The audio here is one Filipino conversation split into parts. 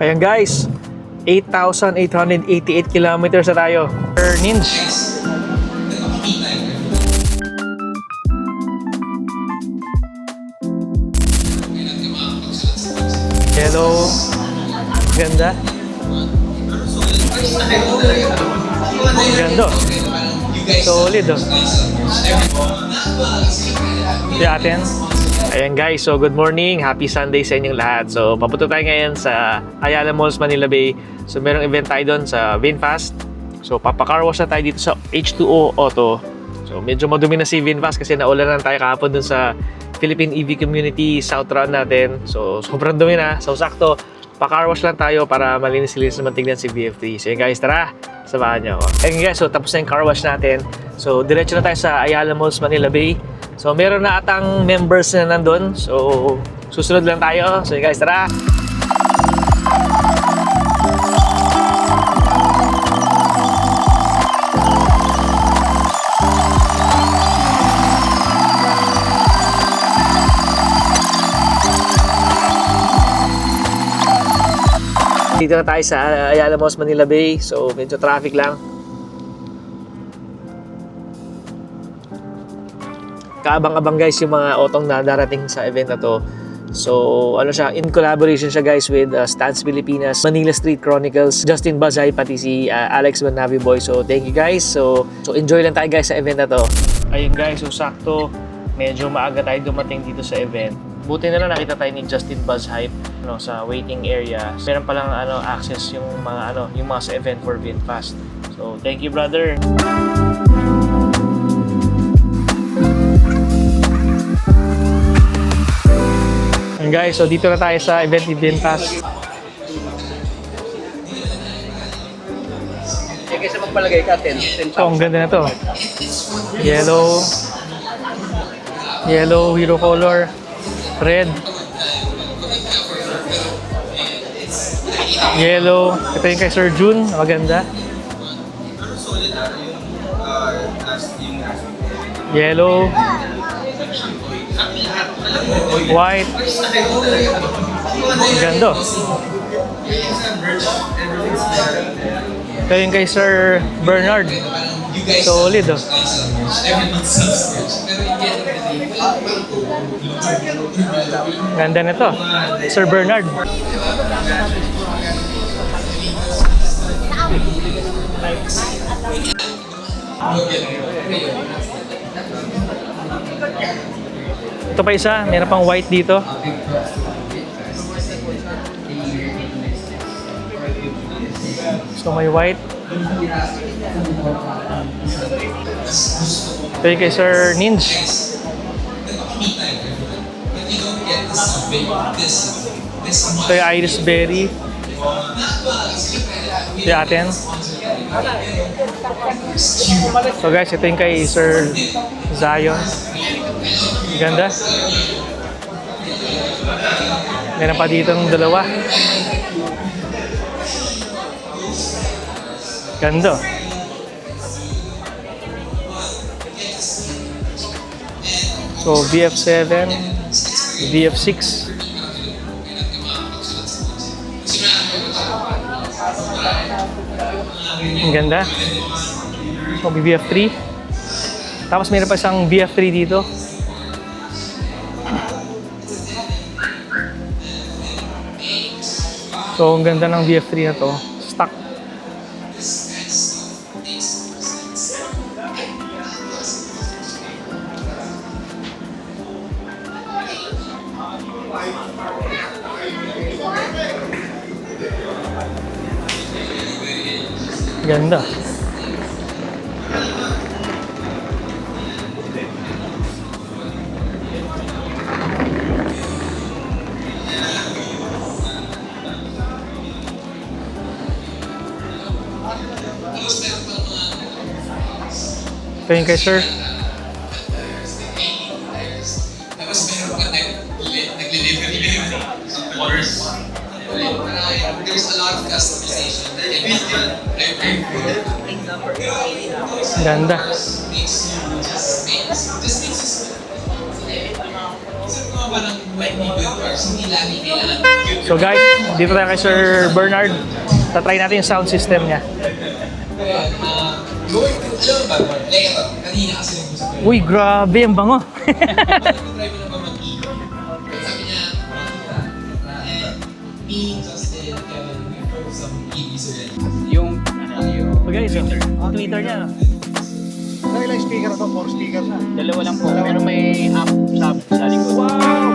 Ayan guys, 8,888 kilometers na tayo per Ninja. Hello. Ganda. Ganda. Solid oh. Si atin. Ayan guys, so good morning. Happy Sunday sa inyong lahat. So papunta tayo ngayon sa Ayala Malls, Manila Bay. So merong event tayo doon sa VinFast. So papakarwash na tayo dito sa H2O Auto. So medyo madumi na si VinFast kasi naulanan tayo kahapon doon sa Philippine EV Community South Run natin. So sobrang dumi na. So sakto, pakarwash lang tayo para malinis-linis naman tignan si VF3. So yun guys, tara, samahan nyo ako. Ayun guys, so tapos na yung car wash natin. So diretso na tayo sa Ayala Malls, Manila Bay. So meron na atang members na nandun. So susunod lang tayo. So yun guys, tara! Dito na tayo sa Ayala Malls, Manila Bay. So medyo traffic lang. Kaabang-abang guys yung mga otong na darating sa event na to. So ano siya, in collaboration siya guys with Stance Pilipinas, Manila Street Chronicles, Justin Bazay, pati si Alex Manavi Boy. So thank you guys. So enjoy lang tayo guys sa event na to. Ayun guys, so sakto medyo maaga tayo dumating dito sa event. Buti na lang nakita tayo ni Justin Buzz Hype sa waiting area. Meron palang access yung mga yung mga sa event for VinFast. So thank you brother. And guys, so dito na tayo sa event ni VinFast. Kaysa magpalagay ka, 10 So ang ganda na to. Yellow hero color, red, yellow. Ito yung kay Sir June, maganda. Yellow, white, ganda. Ito yung kay Sir Bernard, solid oh. Ganda na to, Sir Bernard. Ito pa isa, meron pang white dito. So may white. Ito yung kay Sir Ninja. Ito yung Iris Berry. Ito yung atin. So guys, ito yung kay Sir Zion. Ganda. Meron pa dito ng dalawa. Ganda. So VF7, VF6. Ang ganda. So VF3. Tapos meron pa isang VF3 dito. So ang ganda ng VF3 na to. Stock. Ganda. Ito yung kay Sir. There's a lot of customization. Ganda. be good parts. Hindi lagi kailangan good. So guys, dito tayo kay Sir Bernard. Tatry natin yung sound system niya. Kaya, going to, alam mo ba, like ito, kanina kasi nag-usap ko. Uy, grabe, ang bango. Try mo na ba mag-E? Sabi niya, and me, Justin, Kevin, we heard some EVs already. Yung So guys, yung Twitter niya. Ilang speaker to? 4 speaker na. dalawa lang po, pero may amp sa likod. Wow!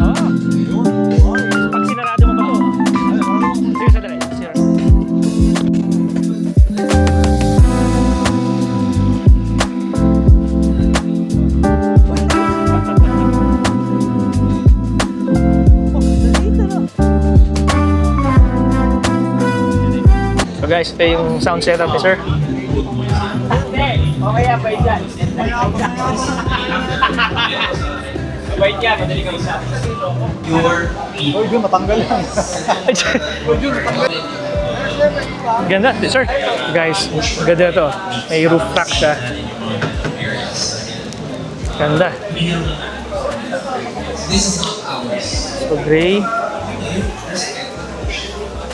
Ah! Pag sinarado mo ba ito? Sige, sandali. Sir. So guys, ito yung sound setup ni Sir. Okay yan, bait yan. Bait yan, madali ka isa. Your Uy, yun, matanggal yan. Ganda, sir. Guys, ganda to. May roof rack siya. Ganda. This is not ours. So gray.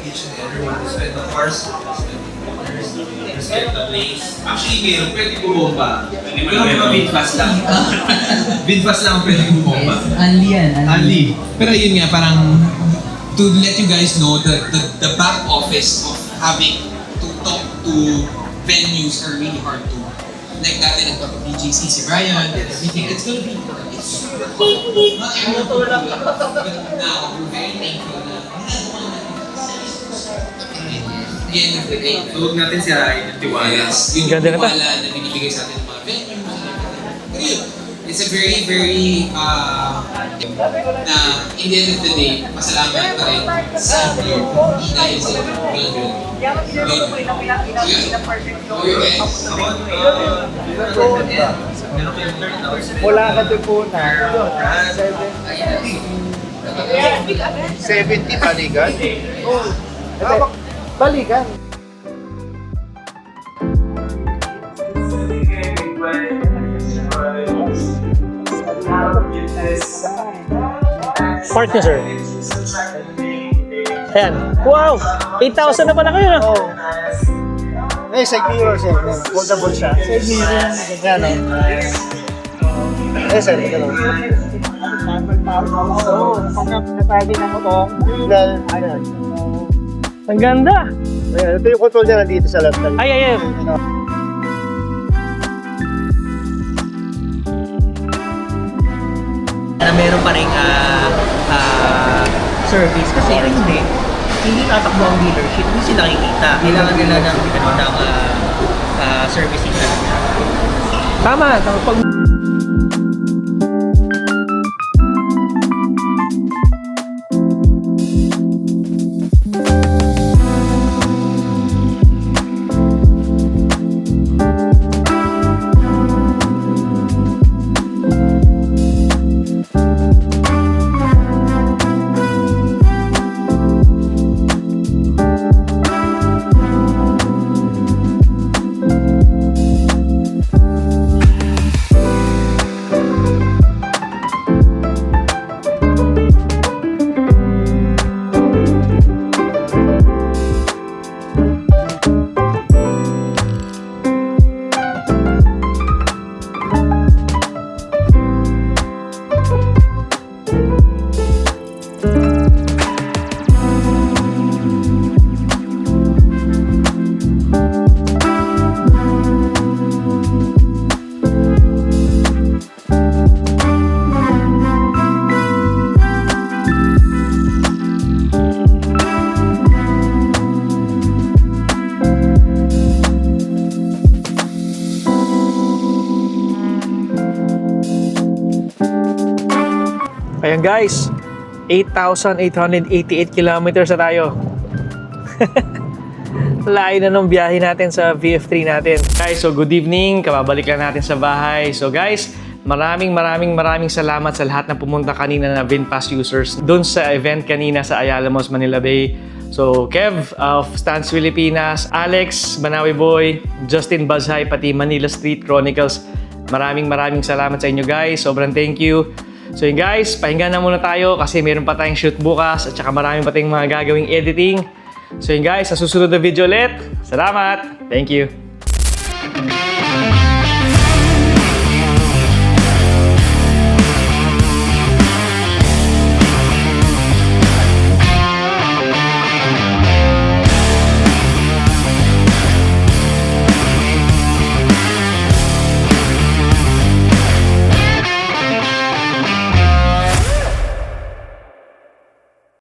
Each and everyone respect the cars, respect the place. Actually, meron, pwede bumomba. Pero mga VinFast lang. VinFast lang ang pwede bumomba. Anli yan, Ali. Pero yun nga, parang to let you guys know the back office of having to talk to venues are really hard to. Like dati nagpapa-BGC si Brian and everything. It's gonna be hard. It's super hard. Not everyone can do it. But now, we're very thankful na ginagawa natin. At the end of the day, Huwag natin sirain yung tiwala. yes, yung Ganda na to. tiwala na binibigay sa atin ng mga venues. Pero yun, it's a very, very, na in the end of the day, pasalamat pa rin sa Lord. Hindi dahil sa Lord. Mula ka doon po na. 70 balikan? Oo. Balikan. Part niya, sir. Ayan. Wow! 8,000 na pala kayo, no? Oo. Eh, side mirror, sir. Foldable siya. Side mirror. Ganyan, no? Eh, sir, ganun. Oo. Pagka nasabi ng motor, ano, Ang ganda! ayan, ito yung control niya nandito sa left side. Ay, ay, ay. na meron pa rin service kasi hindi tatakbo ang dealership, hindi sila nakikita. Kailangan nila ng servicing talaga. Tama. Pag... Ayan guys, 8,888 kilometers na tayo. Layo na nung biyahe natin sa VF3 natin. Guys, so good evening. Kababalik lang natin sa bahay. So guys, maraming salamat sa lahat na pumunta kanina na VinFast users doon sa event kanina sa Ayala Malls, Manila Bay. So Kev of Stance Pilipinas, Alex, Banawi Boy, Justin Bazhay, pati Manila Street Chronicles. Maraming salamat sa inyo guys. Sobrang thank you. So yun guys, pahinga na muna tayo kasi meron pa tayong shoot bukas at saka marami pa tayong mga gagawing editing. So yun guys, sa susunod na video ulit. Salamat! Thank you!